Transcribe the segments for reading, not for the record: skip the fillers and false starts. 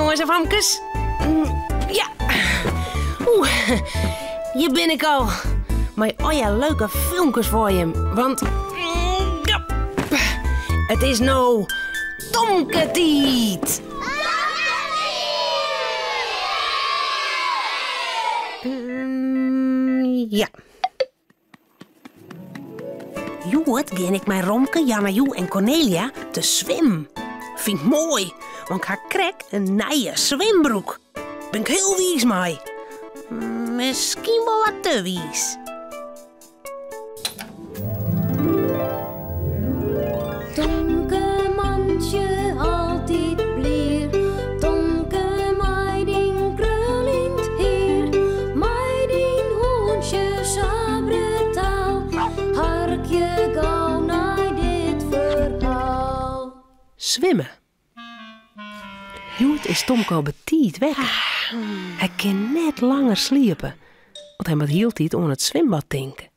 jongens en famkes. Ja. Hier ben ik al. Maar ja, leuke filmpjes voor je. Want... ja, het is nou... Tomketiet. Ja. Joet ging ik met Romke, Janne Joe en Cornelia te zwemmen. Vind ik mooi, want ik krijg een nieuwe zwembroek. Ben ik heel wies mee. Misschien wel wat te wies. Tomke mandje altijd blier. Tomke meiding krul in het heer. Meiding hoentje sabre taal. Harkje gauw naar dit verhaal. Zwemmen. Joet is Tomke al betiet wekker. Hij kan net langer sliepen, want hij moet heel tijd aan het zwembad denken.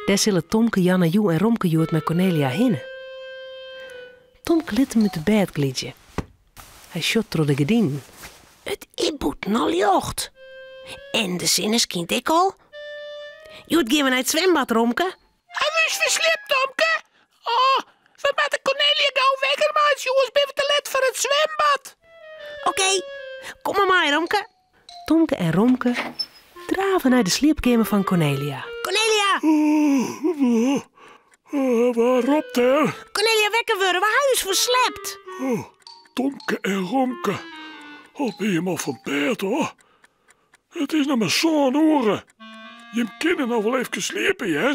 Daar zullen Tomke, Janne, Joe en Romke Joet met Cornelia hinnen. Tomke liet hem uit de bed gliedje. Hij shot door de gordijn. Het inboet al jocht. En de zinnen kind ik al. Joet, gaan we naar het zwembad, Romke? Hij is verslipt, Tomke. Oh, we moeten Cornelia gauw wekker maken, jongens. Ben we te laat voor het zwembad. Oké, kom maar mee, Romke. Tomke en Romke draven naar de slaapkamer van Cornelia. Cornelia! Waarop daar? Cornelia, wekker worden, we huis verslept. Oh, Tomke en Romke. Al ben je maar van bed, hoor. Het is nog maar zo'n oren. Je kinderen nog wel even sliepen, ja?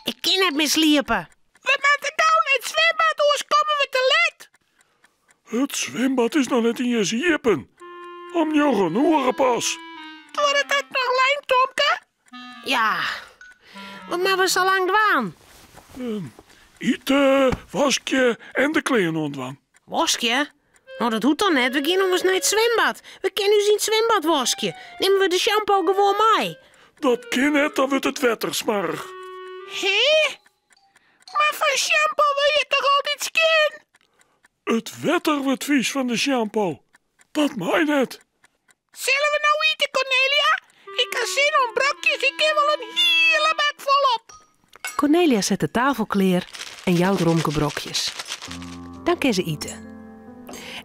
Ik kan het misliepen. We moeten gauw naar het zwembad, anders komen we te laat. Het zwembad is nog net in je ziepen. Om nog een oren pas. Wordt het nog lang, Tomke? Ja, maar we zo lang dwaan. Eten, wasje en de kleren ontwan. Waskje? Nou, dat hoeft dan net. We gaan nog eens naar het zwembad. We kennen u zien het zwembad wasje. Nemen we de shampoo gewoon mee. Dat kan net, dan wordt het wetter smarig. Hé? Maar van shampoo wil je toch altijd skin? Het wetter wordt vies van de shampoo. Dat mij net. Zullen we nou eten, Cornelia? Ik heb zin om brokjes. Ik heb wel een hele bak volop. Cornelia zet de tafel klaar en jouwt Romke brokjes. Dan kan ze eten.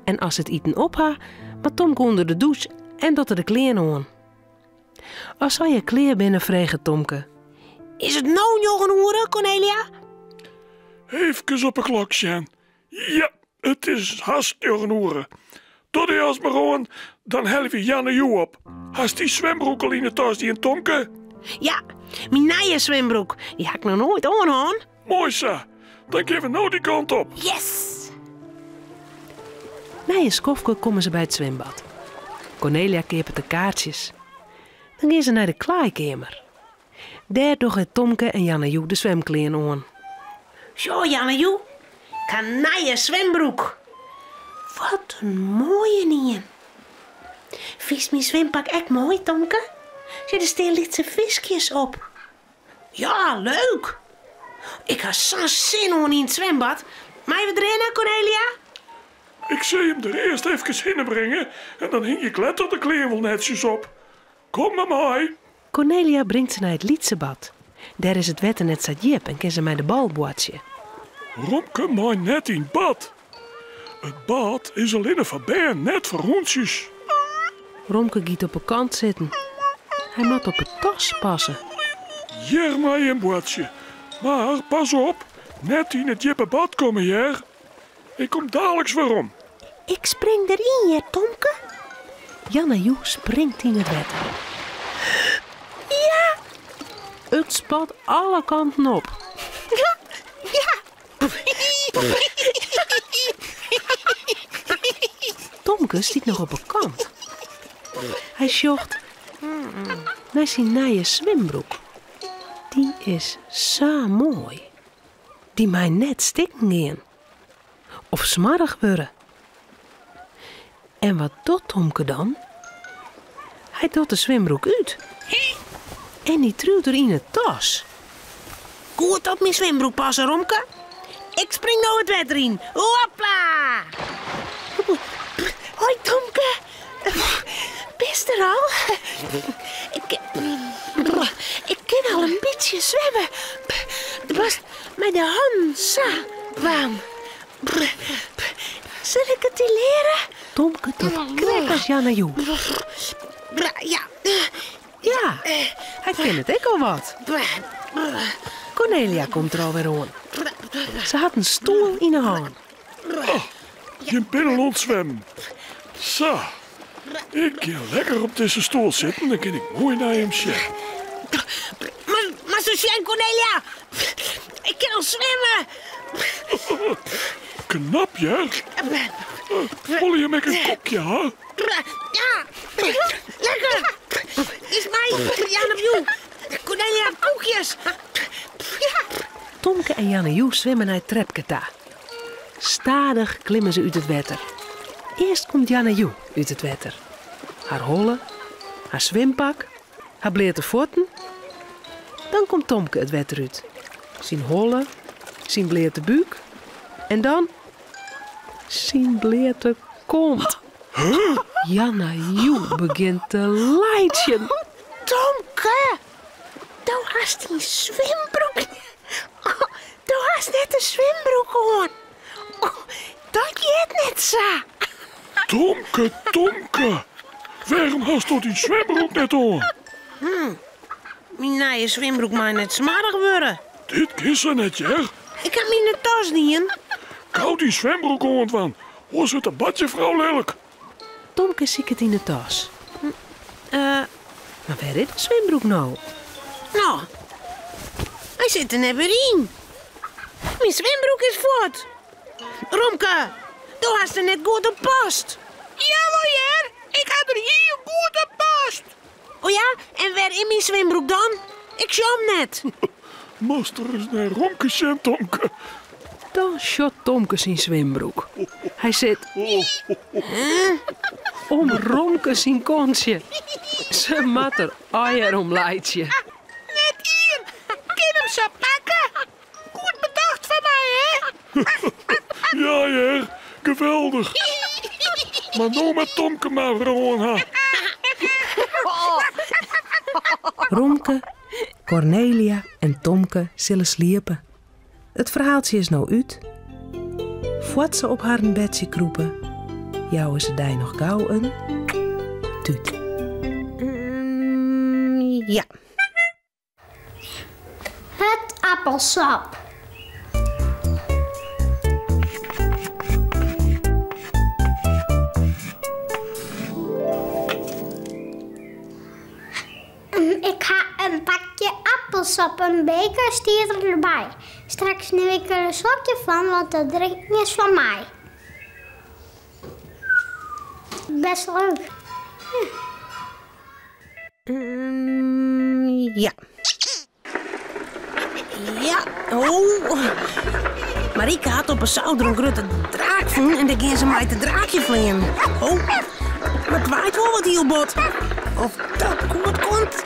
En als het eten opha, maar Tom onder de douche en dat er de kleren aan. Als zij je kleer binnen vregen Tomke. Is het nou nog een uur, Cornelia? Even op een klok staan. Ja, het is haast nog een uur. Tot de als maar gewoon, dan help je Janne Joe op. Hast die zwembroek al in de tas die een Tomke? Ja, mijn nieuwe zwembroek. Die heb ik nog nooit aan. Mooi zo. Dan geven we nou die kant op. Yes! Na je skofke komen ze bij het zwembad. Cornelia keepert de kaartjes. Dan gaan ze naar de klaaikamer. Daar doen Tomke en Janne Joe de zwemkleren aan. Zo, Janne Joe. Ik heb een nieuwe zwembroek. Wat een mooie niet. Vies mijn zwempak echt mooi, Tomke? Zit er stil lichte visjes op. Ja, leuk. Ik had zo'n zin om in het zwembad. Mag je erin, Cornelia? Ik zie hem er eerst even hinnenbrengen en dan hing je kletter de kleren wel netjes op. Kom maar mee. Cornelia brengt ze naar het Lietsebad. Daar is het wetter net zat jip en kan ze mij de bal bootje. Romke maar net in bad. Het bad is alleen een verband, net voor hondjes. Romke giet op een kant zitten. Hij moet op het tas passen. Hier maar een bootje. Maar pas op, net in het jippe bad komen hier. Ik kom dadelijk weer om. Ik spring erin, ja, Tomke. Janne Joe springt in het wetter. Ja! Het spat alle kanten op. Ja! Tomke stiet nog op een kant. Hij sjocht naar zijn nieuwe zwembroek. Die is zo mooi. Die mij net stikken gaan. Of smarrig worden. En wat doet Tomke dan? Hij doet de zwembroek uit. En die truwt er in het tas. Goed op mijn zwembroek passen, Romke. Ik spring nou het wetter in. Hopla! Hoi, Tomke. er al? Ik kan al een beetje zwemmen. Het was met de hand zo warm. Zal ik het je leren? Tomke tot krek als Janne Joe. Ja. Ja, hij kent het ook al wat. Cornelia komt er alweer aan. Ze had een stoel in haar hand. Je bent al ontzwemmen. Zo. Ik kan lekker op deze stoel zitten, dan kan ik mooi naar hem checken. Maar zo zijn Cornelia. Ik kan al zwemmen. Knap, ja? Voel je met een kopje, hè? Ja. Lekker. Is mij. Jan op jou. Cornelia, koekjes. Tomke en Janne Joe zwemmen naar het trepketa. Stadig klimmen ze uit het water. Eerst komt Janne Joe uit het water. Haar holle, haar zwempak, haar bleerte voeten. Dan komt Tomke het water uit. Zijn holle, zijn bleerte buik. En dan zijn bleerte kont. Janne Joe begint te lijtjen. Tomke. Toen hast die zwembroek. Toen hast net een zwembroek aan. Dat je het net zo. Tomke. Waarom hast du die zwembroek net aan? Mijn nieuwe zwembroek mag net smarig worden. Dit is er net, ja? Ik heb mijn tas niet in. Kou die zwembroek aan van. Hoe is het een badje, vrouw lelijk? Tomke ziet het in de tas. Maar waar is de zwembroek nou? Nou, hij zit er net weer in. Mijn zwembroek is voort. Romke, toen hast er net goed op past. Ja, moeder. Ik had er hier goed op past. Oh ja, en waar in mijn zwembroek dan? Ik zie hem net. Master is naar Romke, Tomke. Dan shot Tomke zijn zwembroek. Hij zit om Romke zijn kontje. Ze mat er eier om leidje. Net hier. Kan hem zo pakken. Goed bedacht van mij, hè? Ja, geweldig. Maar nou met Tomke maar gewoon, ha. Romke, Cornelia en Tomke zullen sliepen. Het verhaaltje is nou uit. Voordat ze op haar bedje kroepen, jouwen ze daar nog gauw een tuut. Ja. Het appelsap. Ik ga een pakje appelsap, een beker stier erbij. Straks neem ik er een slokje van, want dat drink is van mij. Best leuk. Ja. Ja, oh. Marieke had op een zouder een grote draak van en daar ging ze mij te draakje vliegen. Oh, maar het waait wel wat heel bot. Of dat goed komt.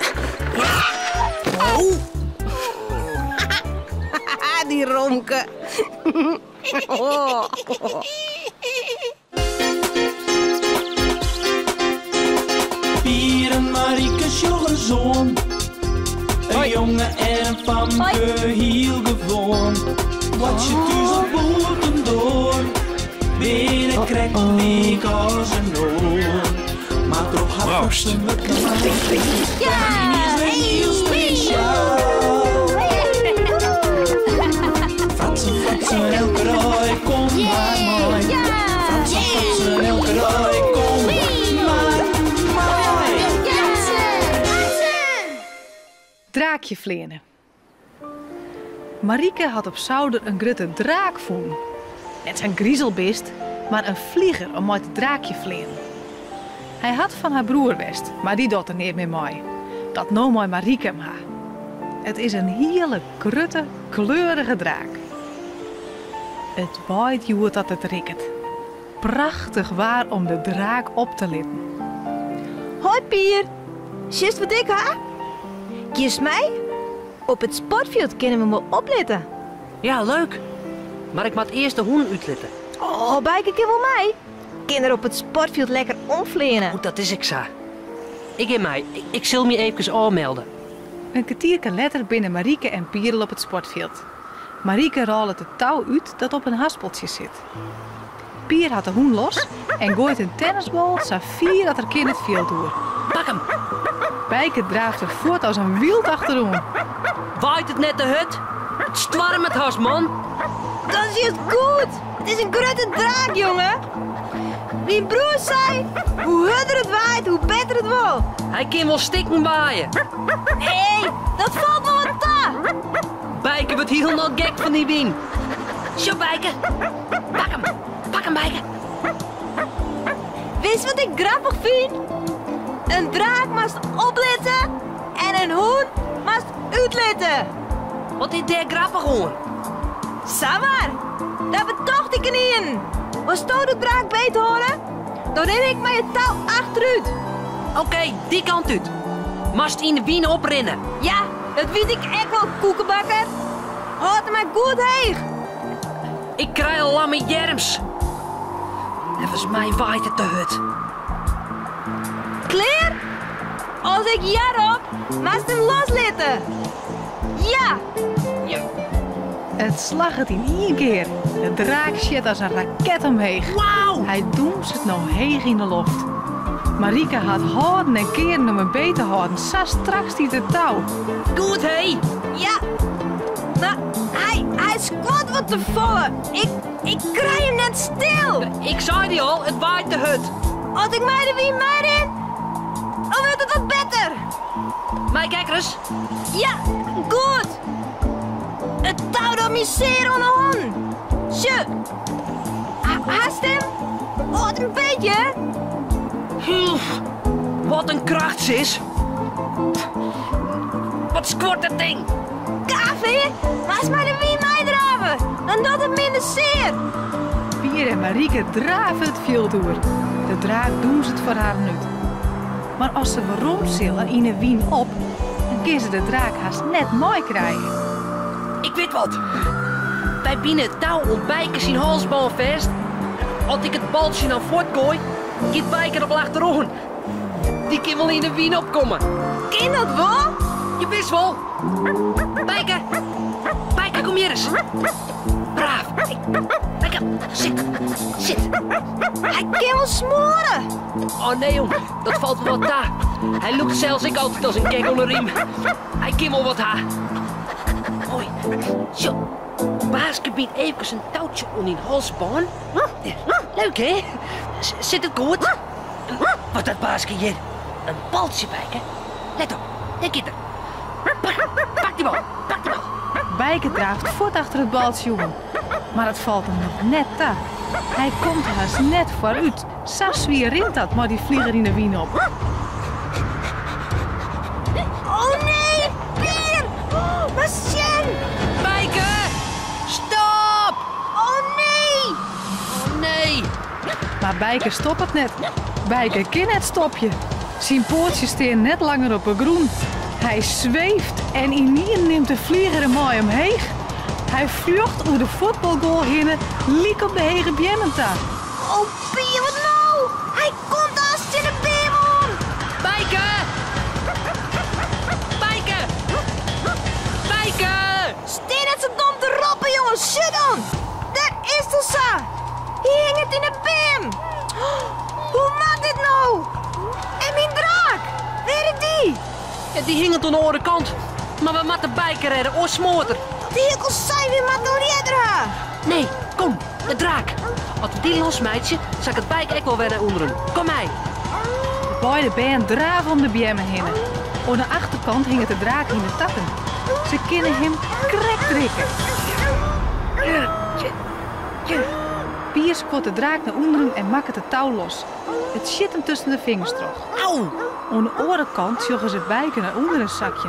Ja. Oh. Die Romke. Oh. Pier en Marieke sjoggen zoon. Een jongen en een famke heel gewoon. Wat je thuis op boten door. Binnen krijgt een week als een oor. Maar toch had ze me klaar. Ja! Die is heel speciaal. Fratsen, elke rooi, kom maar mooi. Fratsen, elke rooi, kom maar mooi. Draakje vleenen. Marieke had op zouder een grote draak voen. Net zijn griezelbeest, maar een vlieger om uit het draakje vleenen. Hij had van haar broer west, maar die doet er niet meer mee. Dat nou mooi Marieke hem ha. Het is een hele krutte, kleurige draak. Het waait joet dat het rieket. Prachtig waar om de draak op te litten. Hoi Pier, zie wat ik ha? Kies mij? Op het sportveld kunnen we me opletten. Ja, leuk. Maar ik moet eerst de hoen uitletten. Oh, bij ik wel mij. Kinderen op het sportveld lekker omvleenen. Goed, dat is ik zo. Ik in mij. Ik zal me even aanmelden. Een kwartiertje later binnen Marieke en Pierre op het sportveld. Marieke rolt het touw uit dat op een haspeltje zit. Pier had de hoen los en gooit een tennisbal zo vier dat er kind het veld door. Pak hem. Bijke draaft er voort als een wild achterom. Waait het net de hut? Stwarm het has, man. Dat is juist goed. Het is een grote draak, jongen. Mijn broer zei, hoe harder het waait, hoe beter het wordt. Hij kan wel stikken waaien. Nee, dat valt wel wat ta. Bijke wordt heel nog gek van die wien. Zo, Bijke. Pak hem. Pak hem, Bijke. Weet je wat ik grappig vind? Een draak moest opletten en een hoen moest uitletten. Wat is daar grappig hoor? Samar, daar betocht ik niet in. Was jou de draak beet horen? Dan neem ik mijn touw achteruit. Oké, die kant uit. Mast in de wien oprennen. Ja, dat weet ik echt wel, koekenbakker. Houd mij goed heeg. Ik krijg al lamme jerms. En volgens mij waait het de hut. Klaar? Als ik ja roep, moest hem loslaten. Ja. Het slag het in één keer. De draak schiet als een raket omheen. Wauw! Hij doemt het nou heeg in de lucht. Marieke had houden en keren om hem beet te houden. Zo straks die de touw. Goed, hé! Ja. Maar hij squat wat te vallen. Ik krijg hem net stil. Ik zei die al, het waait de hut. Als ik mij de wien mij in, dan wordt het wat beter. Mij kijk eens. Ja, goed. Het touw door mijn zeer aan de hond. Zo. Haast hem. Wat een beetje. Wat een kracht, sis. Wat squort dat ding? Kaffee, laat mij de wien mij draven. Dan doet het minder zeer. Pier en Marieke draven het veld door. De draak doet het voor haar niet. Maar als ze weer rondzillen in een wien op, dan kan ze de draak haast net mooi krijgen. Ik weet wat. Wij binnen het touw om Bijke zijn halsbal vast. Als ik het baltje nou voortgooi, gaat Bijke erop achterom. Die kan wel in de wien opkomen. Kan dat wel? Je wist wel. Bijke. Bijke, kom hier eens. Braaf. Bijke, zit. Zit. Hij kan wel smoren. Oh nee, jong. Dat valt wel wat daar. Hij loopt zelfs ik altijd als een kek onder riem. Hij kan wel wat haar. Mooi. Zo. Baaske biedt even een touwtje om in halsbaan. Leuk, hè? Zit het goed? Wat dat Baaske hier? Een baltje, Bijke. Let op. Ik zit er. Pak die bal. Pak die bal. Bijke draaft voort achter het baltje, jongen. Maar het valt hem nog net daar. Hij komt haast net vooruit. Sas wie rint dat, maar die vlieger in de wien op. Oh nee, Pier! Wat Sjen! Bijke! Stop! Oh nee! Oh nee! Maar Bijke stopt het net. Bijke kan het stopje. Zijn pootjes staan net langer op een groen. Hij zweeft en in neemt de vlieger hem mooi omheen. Hij vlucht over de voetbalgoal heen, liek op de hege bjemmenta. Oh Pier, wat nou? Hij komt als in de beemon! Bijke! Bijke! Bijke! Steen het zo dom te roppen, jongens. Shit dan! Daar is de sa! Hier hing het in de beem! Hoe maakt dit nou? En mijn draak! Waar is die? Ja, die hing het aan de andere kant. Maar we moeten Bijke redden, of smoorter. Die hekkels zijn weer maar door die. Nee, kom, de draak. Als we die losmeidje, zal ik het Bijke echt wel weer naar onderen. Kom mij. De beide bijen draven om de bjemmen heen. Aan de achterkant hing het de draak in de takken. Ze kunnen hem krek trekken. Pier squat de draak naar onderen en maakt het touw los. Het zit hem tussen de vingers terug. Auw! Aan de andere kant joggen ze Bijke naar onder een zakje.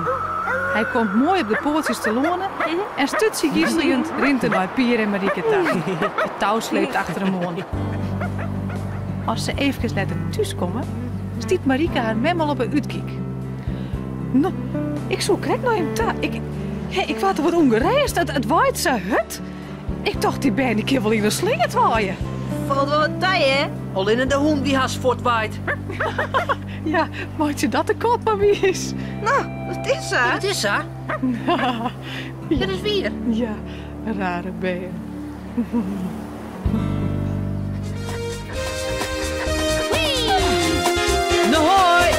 Hij komt mooi op de poortjes te lonen en stutsig gisselend rint er bij Pier en Marieke thuis. Het touw sleept achter hem aan. Als ze even laten thuiskomen, stiet Marieke haar memmel op een uitkijk. Nou, ik zoek krek naar hem thuis. Ik was er wat ongereisd. Het waait zo hut. Ik dacht die ben die keer wel in de slinger waaien. Valt wel wat tijd, hè? Al in de hoen die haast voortwaait. Ja, maakt je dat de kop maar wie is? Nou, wat is ze? Wat is ze? Dat is weer. Ja, een rare beer. Nou, hoi!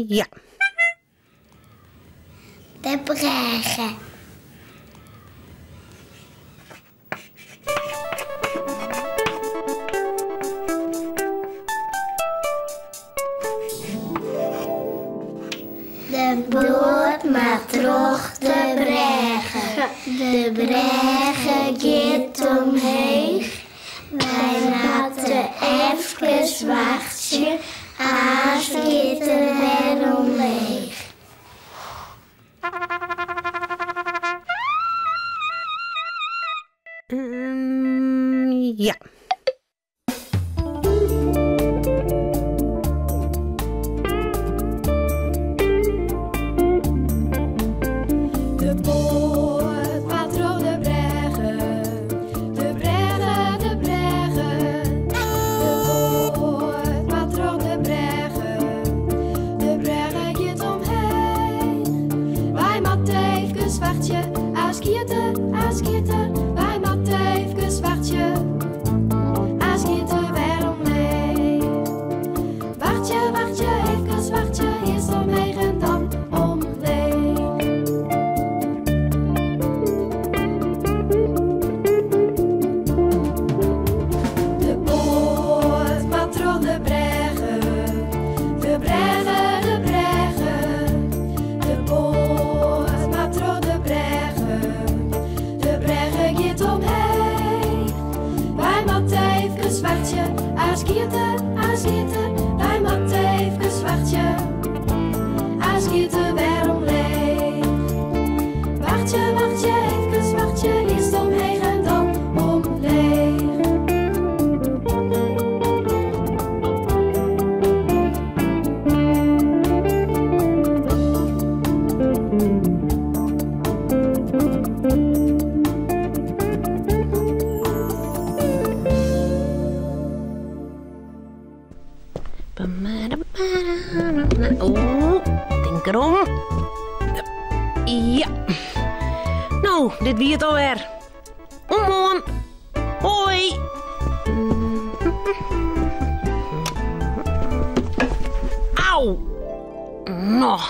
Ja. De bregen. De boot maar terug de bregen. De bregen gaat omheen. Wij laten even wachten. Als gaat er weer omheen. Ja. De boot patroon de bregen, de bregen, de bregen. De boot patroon de bregen, de bregen gaat omheen. Wij moeten even wachten, als gieten, wij moeten even wachten. Als gieten weer omheen. Wachtje, even wachtje, eerst omheen en dan omheen. De boot patroon de bregen, de bregen, de bregen. De boot patroon de bregen, de bregen gaat omheen. Wij moeten even wachten, als gieten, wij moeten even wachten. Als gieten weer omheen. Wachtje, even wachtje, eerst omheen en dan omheen. Oh, denk erom. Ja. Nou, dit wie het alweer. Omhoorn. Hoi. Auw. Nou.